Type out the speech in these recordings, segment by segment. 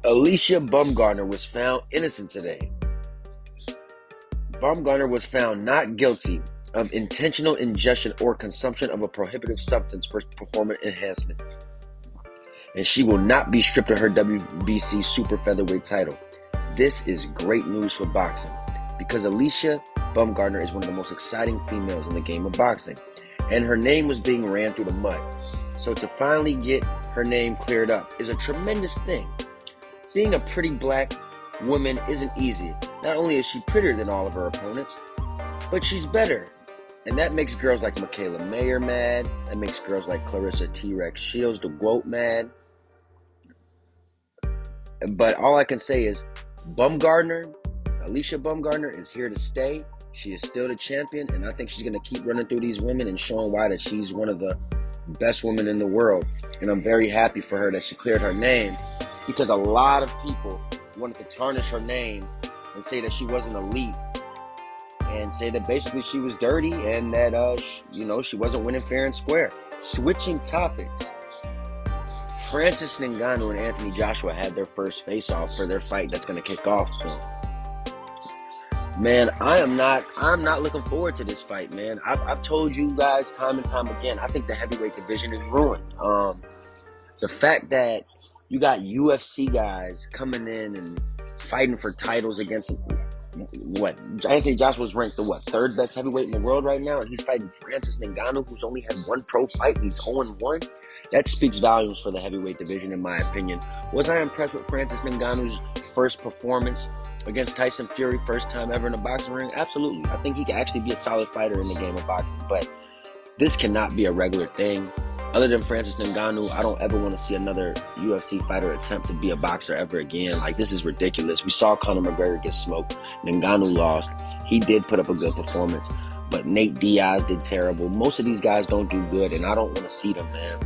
Alycia Baumgardner was found innocent today. Baumgardner was found not guilty of intentional ingestion or consumption of a prohibited substance for performance enhancement, and she will not be stripped of her WBC super featherweight title. This is great news for boxing because Alycia Baumgardner is one of the most exciting females in the game of boxing, and her name was being ran through the mud. So to finally get her name cleared up is a tremendous thing. Being a pretty black woman isn't easy. Not only is she prettier than all of her opponents, but she's better. And that makes girls like Michaela Mayer mad. That makes girls like Clarissa T-Rex Shields, the GOAT, mad. But all I can say is Alycia Baumgardner is here to stay. She is still the champion, and I think she's going to keep running through these women and showing why that she's one of the best women in the world. And I'm very happy for her that she cleared her name, because a lot of people wanted to tarnish her name and say that she wasn't elite and say that basically she was dirty and that, she wasn't winning fair and square. Switching topics. Francis Ngannou and Anthony Joshua had their first face-off for their fight that's going to kick off soon. Man, I'm not looking forward to this fight, man. I've told you guys time and time again, I think the heavyweight division is ruined. The fact that you got UFC guys coming in and fighting for titles against Anthony Joshua's ranked the third best heavyweight in the world right now, and he's fighting Francis Ngannou, who's only had one pro fight and he's 0-1. That speaks volumes for the heavyweight division, in my opinion. Was I impressed with Francis Ngannou's first performance against Tyson Fury, first time ever in a boxing ring? Absolutely. I think he can actually be a solid fighter in the game of boxing, but this cannot be a regular thing. Other than Francis Ngannou, I don't ever want to see another UFC fighter attempt to be a boxer ever again. Like, this is ridiculous. We saw Conor McGregor get smoked. Ngannou lost. He did put up a good performance, but Nate Diaz did terrible. Most of these guys don't do good, and I don't want to see them, man.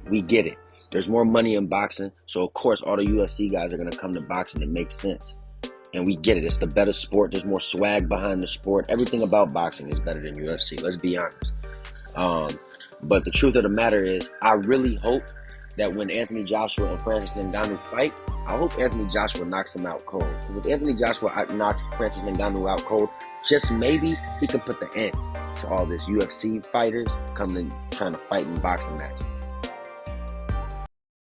We get it. There's more money in boxing, so of course all the UFC guys are going to come to boxing. It makes sense. And we get it. It's the better sport. There's more swag behind the sport. Everything about boxing is better than UFC. Let's be honest. But the truth of the matter is, I really hope that when Anthony Joshua and Francis Ngannou fight, I hope Anthony Joshua knocks him out cold. Because if Anthony Joshua knocks Francis Ngannou out cold, just maybe he can put the end to all this UFC fighters coming and trying to fight in boxing matches.